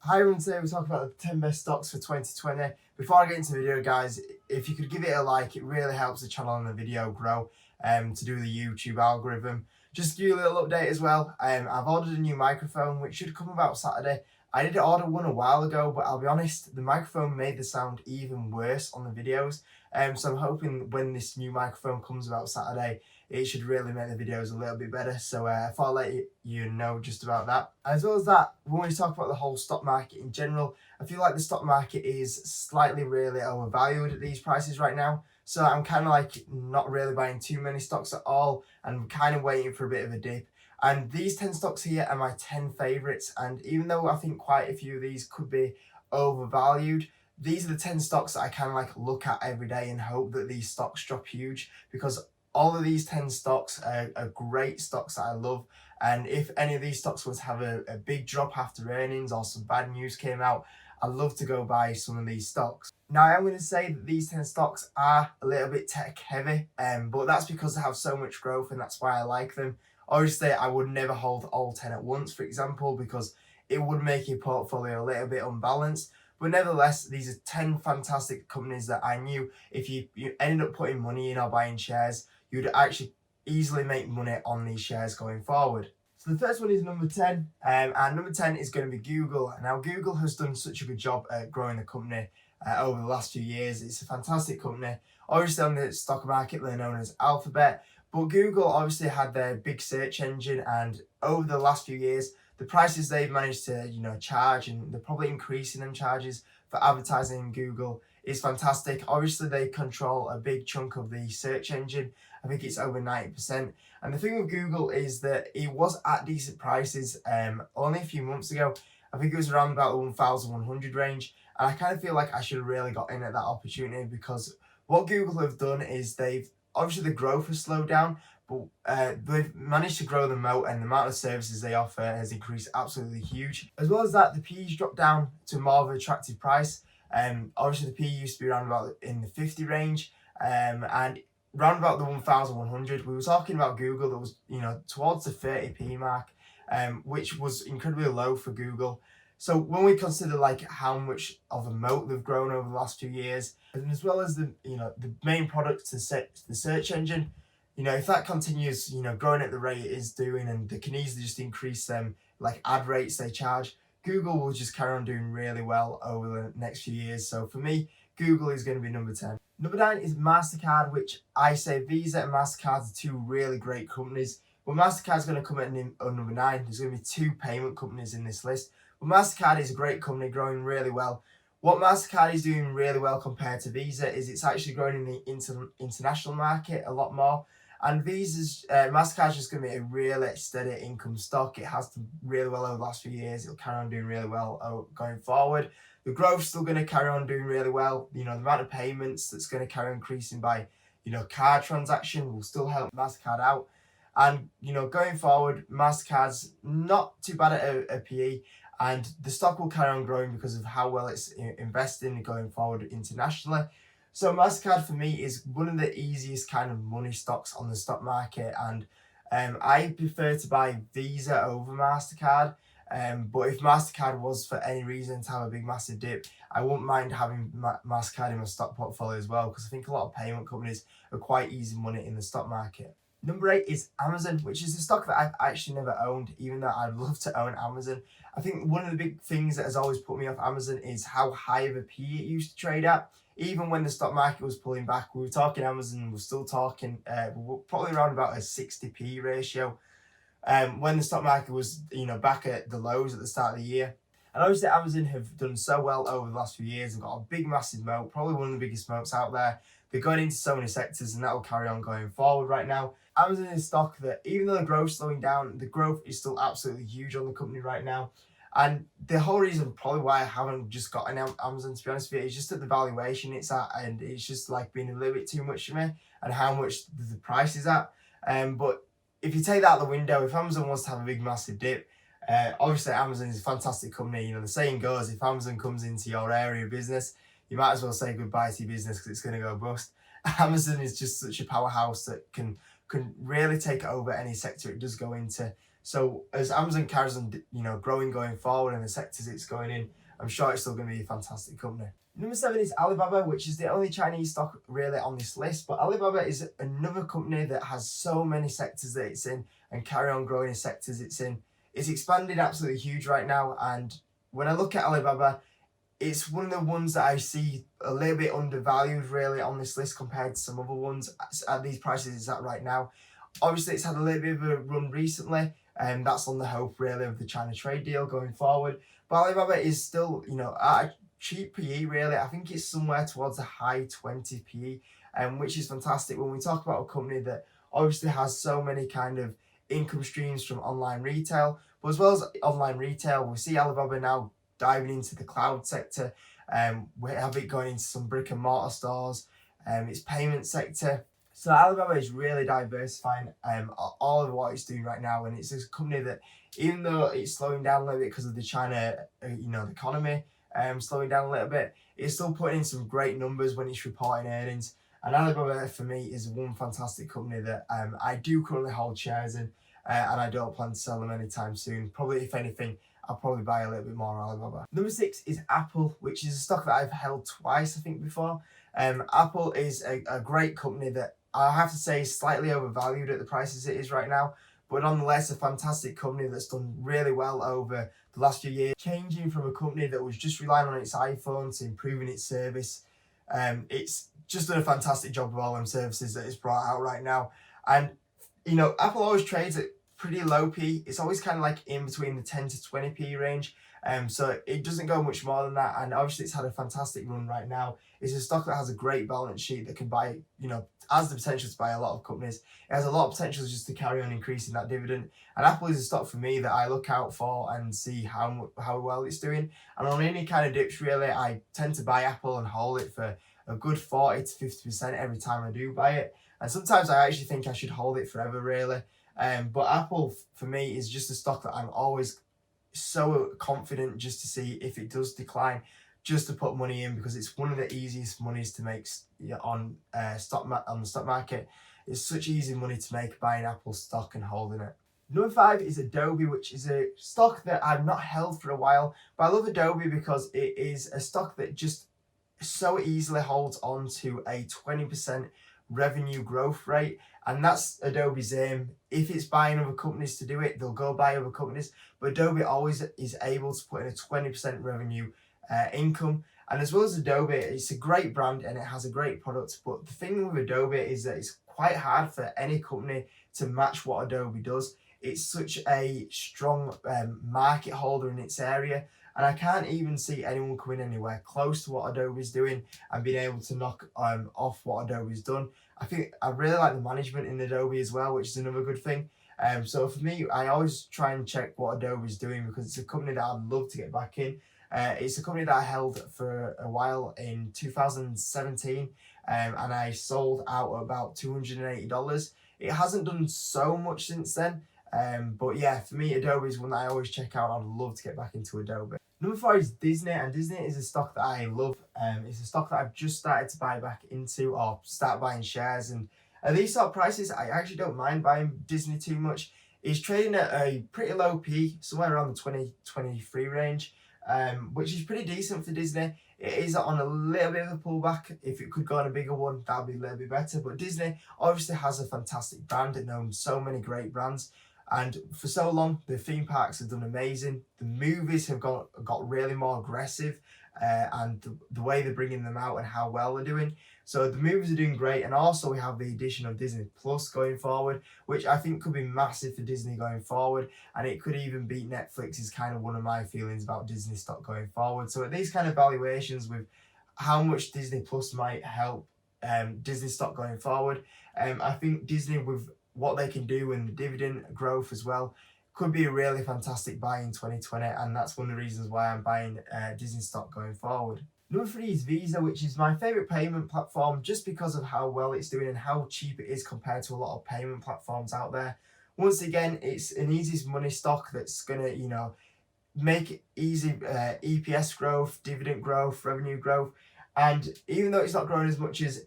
Hi everyone, today we're talking about the 10 best stocks for 2020. Before I get into the video guys, if you could give it a like, it really helps the channel and the video grow to do the YouTube algorithm. Just to give you a little update as well, I've ordered a new microphone which should come about Saturday. I did order one a while ago, but I'll be honest, the microphone made the sound even worse on the videos. So I'm hoping when this new microphone comes about Saturday, it should really make the videos a little bit better. So I thought I'd let you know just about that. As well as that, when we talk about the whole stock market in general, I feel like the stock market is slightly really overvalued at these prices right now. So I'm kind of like not really buying too many stocks at all, and I'm kind of waiting for a bit of a dip. And these 10 stocks here are my 10 favorites. And even though I think quite a few of these could be overvalued, these are the 10 stocks that I kind of like look at every day and hope that these stocks drop huge, because all of these 10 stocks are great stocks that I love. And if any of these stocks was to have a big drop after earnings or some bad news came out, I'd love to go buy some of these stocks. Now, I am going to say that these 10 stocks are a little bit tech heavy, but that's because they have so much growth and that's why I like them. Obviously, I would never hold all 10 at once, for example, because it would make your portfolio a little bit unbalanced. But nevertheless, these are 10 fantastic companies that I knew if you ended up putting money in or buying shares, you'd actually easily make money on these shares going forward. So the first one is number 10, and number 10 is going to be Google. Now, Google has done such a good job at growing the company over the last few years. It's a fantastic company. Obviously, on the stock market, they're known as Alphabet, but Google obviously had their big search engine, and over the last few years, the prices they've managed to charge, and they're probably increasing them charges for advertising in Google, is fantastic. Obviously, they control a big chunk of the search engine. I think it's over 90%. And the thing with Google is that it was at decent prices only a few months ago. I think it was around about the 1,100 range. And I kind of feel like I should have really got in at that opportunity, because what Google have done is obviously the growth has slowed down, but they've managed to grow the moat, and the amount of services they offer has increased absolutely huge. As well as that, the PE's dropped down to more of an attractive price. Obviously, the PE used to be around about in the 50 range, and round about the 1,100. We were talking about Google that was towards the 30p mark, which was incredibly low for Google. So when we consider like how much of a moat they've grown over the last few years, and as well as the main product to set the search engine, if that continues growing at the rate it is doing, and they can easily just increase them like ad rates they charge, Google will just carry on doing really well over the next few years. So for me, Google is going to be number 10. Number 9 is MasterCard, which I say Visa and MasterCard are two really great companies. But MasterCard's going to come at number 9. There's going to be two payment companies in this list. But MasterCard is a great company, growing really well. What MasterCard is doing really well compared to Visa is it's actually growing in the international market a lot more. And MasterCard's just going to be a really steady income stock. It has done really well over the last few years. It'll carry on doing really well going forward. The growth's still going to carry on doing really well. The amount of payments that's going to carry on increasing by, card transaction will still help MasterCard out. And, going forward, MasterCard's not too bad at a PE, and the stock will carry on growing because of how well it's investing going forward internationally. So MasterCard for me is one of the easiest kind of money stocks on the stock market, and I prefer to buy Visa over MasterCard. But if MasterCard was for any reason to have a big massive dip, I wouldn't mind having MasterCard in my stock portfolio as well, because I think a lot of payment companies are quite easy money in the stock market. Number 8 is Amazon, which is a stock that I've actually never owned, even though I'd love to own Amazon. I think one of the big things that has always put me off Amazon is how high of a PE it used to trade at. Even when the stock market was pulling back, we were talking Amazon, we're still talking probably around about a 60p ratio. When the stock market was back at the lows at the start of the year. And obviously Amazon have done so well over the last few years. They've got a big massive moat, probably one of the biggest moats out there. They're going into so many sectors, and that will carry on going forward right now. Amazon is a stock that, even though the growth's slowing down, the growth is still absolutely huge on the company right now. And the whole reason probably why I haven't just got an Amazon, to be honest with you, is just at the valuation it's at, and it's just like being a little bit too much for me, and how much the price is at. But if you take that out the window, if Amazon wants to have a big massive dip, obviously Amazon is a fantastic company. The saying goes, if Amazon comes into your area of business, you might as well say goodbye to your business because it's going to go bust. Amazon is just such a powerhouse that can really take over any sector it does go into. So as Amazon carries on, growing going forward in the sectors it's going in, I'm sure it's still going to be a fantastic company. Number 7 is Alibaba, which is the only Chinese stock really on this list. But Alibaba is another company that has so many sectors that it's in and carry on growing in sectors it's in. It's expanded absolutely huge right now. And when I look at Alibaba, it's one of the ones that I see a little bit undervalued really on this list compared to some other ones at these prices it's at right now. Obviously, it's had a little bit of a run recently, and that's on the hope really of the China trade deal going forward. But Alibaba is still, at a cheap PE really. I think it's somewhere towards a high 20 PE, which is fantastic when we talk about a company that obviously has so many kind of income streams from online retail. But as well as online retail, we see Alibaba now diving into the cloud sector. We have it going into some brick and mortar stores, its payment sector. So Alibaba is really diversifying all of what it's doing right now, and it's a company that, even though it's slowing down a little bit because of the China, the economy slowing down a little bit, it's still putting in some great numbers when it's reporting earnings. And Alibaba for me is one fantastic company that I do currently hold shares in, and I don't plan to sell them anytime soon. Probably, if anything, I'll probably buy a little bit more Alibaba. Number 6 is Apple, which is a stock that I've held twice, I think, before. Apple is a great company that I have to say is slightly overvalued at the prices it is right now, but nonetheless a fantastic company that's done really well over the last few years, changing from a company that was just relying on its iPhone to improving its service. It's just done a fantastic job with all them services that it's brought out right now. And Apple always trades at pretty low P. It's always kind of like in between the 10 to 20 P range. So it doesn't go much more than that. And obviously it's had a fantastic run right now. It's a stock that has a great balance sheet that can buy, has the potential to buy a lot of companies. It has a lot of potential just to carry on increasing that dividend. And Apple is a stock for me that I look out for and see how well it's doing. And on any kind of dips really, I tend to buy Apple and hold it for a good 40 to 50% every time I do buy it. And sometimes I actually think I should hold it forever really. But Apple for me is just a stock that I'm always so confident just to see if it does decline, just to put money in, because it's one of the easiest monies to make on the stock market. It's such easy money to make buying Apple stock and holding it. Number 5 is Adobe, which is a stock that I've not held for a while, but I love Adobe because it is a stock that just so easily holds on to a 20% revenue growth rate, and that's Adobe's aim. If it's buying other companies to do it, they'll go buy other companies, but Adobe always is able to put in a 20% revenue income. And as well as Adobe, it's a great brand and it has a great product, but the thing with Adobe is that it's quite hard for any company to match what Adobe does. It's such a strong market holder in its area, and I can't even see anyone coming anywhere close to what Adobe's doing and being able to knock off what Adobe's done. I really like the management in Adobe as well, which is another good thing. So for me, I always try and check what Adobe's doing because it's a company that I'd love to get back in. It's a company that I held for a while in 2017, and I sold out at about $280. It hasn't done so much since then, but yeah, for me, Adobe is one that I always check out. I'd love to get back into Adobe. Number 4 is Disney, and Disney is a stock that I love. It's a stock that I've just started to buy back into, or start buying shares. And at these sort of prices, I actually don't mind buying Disney too much. It's trading at a pretty low P, somewhere around the 20-23 range, which is pretty decent for Disney. It is on a little bit of a pullback. If it could go on a bigger one, that'd be a little bit better. But Disney obviously has a fantastic brand. It owns so many great brands. And for so long, the theme parks have done amazing. The movies have got really more aggressive, and the way they're bringing them out and how well they're doing. So the movies are doing great, and also we have the addition of Disney Plus going forward, which I think could be massive for Disney going forward, and it could even beat Netflix is kind of one of my feelings about Disney stock going forward. So at these kind of valuations, with how much Disney Plus might help Disney stock going forward, I think Disney, with what they can do and the dividend growth as well, could be a really fantastic buy in 2020, and that's one of the reasons why I'm buying Disney stock going forward. Number 3 is Visa, which is my favourite payment platform just because of how well it's doing and how cheap it is compared to a lot of payment platforms out there. Once again, it's an easy money stock that's going to, make easy EPS growth, dividend growth, revenue growth, and even though it's not growing as much as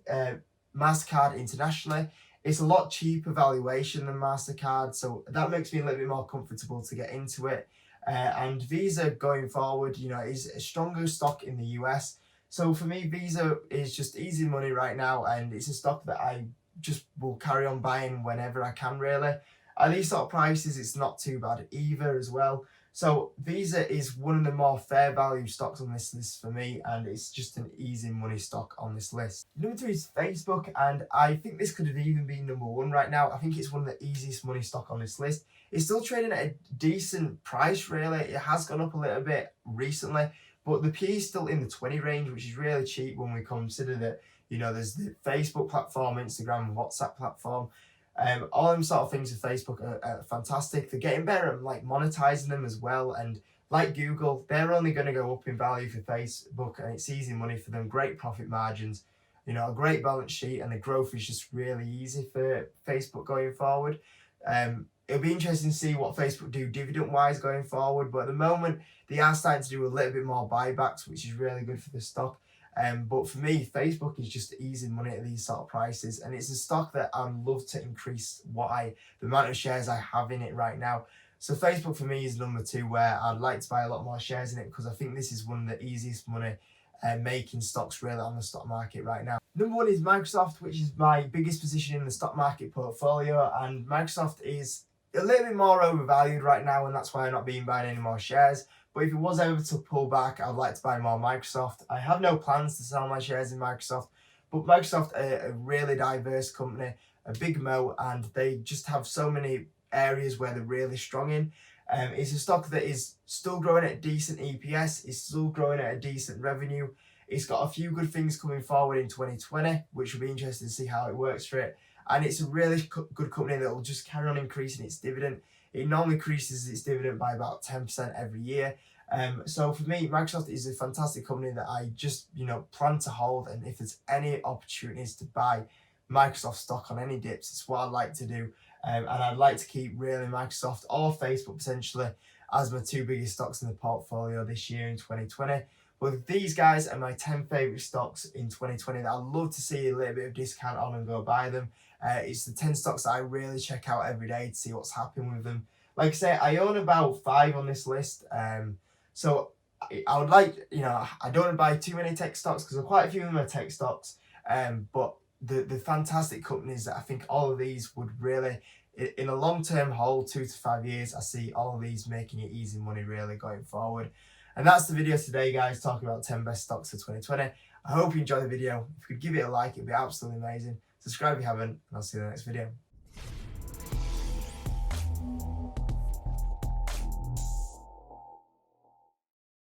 MasterCard internationally, it's a lot cheaper valuation than MasterCard, so that makes me a little bit more comfortable to get into it. And Visa going forward, is a stronger stock in the US. So for me, Visa is just easy money right now, and it's a stock that I just will carry on buying whenever I can, really. At these sort of prices, it's not too bad either as well. So Visa is one of the more fair value stocks on this list for me, and it's just an easy money stock on this list. Number 2 is Facebook, and I think this could have even been number 1 right now. I think it's one of the easiest money stock on this list. It's still trading at a decent price, really. It has gone up a little bit recently, but the P is still in the 20 range, which is really cheap when we consider that, there's the Facebook platform, Instagram, WhatsApp platform. All them sort of things with Facebook are fantastic. They're getting better at like monetizing them as well. And like Google, they're only going to go up in value for Facebook, and it's easy money for them. Great profit margins, a great balance sheet, and the growth is just really easy for Facebook going forward. It'll be interesting to see what Facebook do dividend-wise going forward. But at the moment, they are starting to do a little bit more buybacks, which is really good for the stock. But for me, Facebook is just easy money at these sort of prices, and it's a stock that I'd love to increase the amount of shares I have in it right now. So Facebook for me is number 2, where I'd like to buy a lot more shares in it, because I think this is one of the easiest money making stocks really on the stock market right now. Number 1 is Microsoft, which is my biggest position in the stock market portfolio, and Microsoft is a little bit more overvalued right now, and that's why I'm not buying any more shares. But if it was able to pull back, I'd like to buy more Microsoft. I have no plans to sell my shares in Microsoft, but Microsoft are a really diverse company, a big moat, and they just have so many areas where they're really strong in. It's a stock that is still growing at a decent EPS, it's still growing at a decent revenue. It's got a few good things coming forward in 2020, which will be interesting to see how it works for it. And it's a really good company that will just carry on increasing its dividend. It normally increases its dividend by about 10% every year. So for me, Microsoft is a fantastic company that I just, plan to hold. And if there's any opportunities to buy Microsoft stock on any dips, it's what I'd like to do. And I'd like to keep really Microsoft or Facebook potentially as my 2 biggest stocks in the portfolio this year in 2020. But these guys are my 10 favourite stocks in 2020 that I'd love to see a little bit of discount on and go buy them. It's the 10 stocks that I really check out every day to see what's happening with them. Like I say, I own about 5 on this list. So I would like, I don't want to buy too many tech stocks because quite a few of them are tech stocks. But the fantastic companies that I think all of these would really, in a long-term hold, 2 to 5 years, I see all of these making it easy money really going forward. And that's the video today, guys, talking about 10 best stocks for 2020. I hope you enjoyed the video. If you could give it a like, it'd be absolutely amazing. Subscribe if you haven't, and I'll see you in the next video.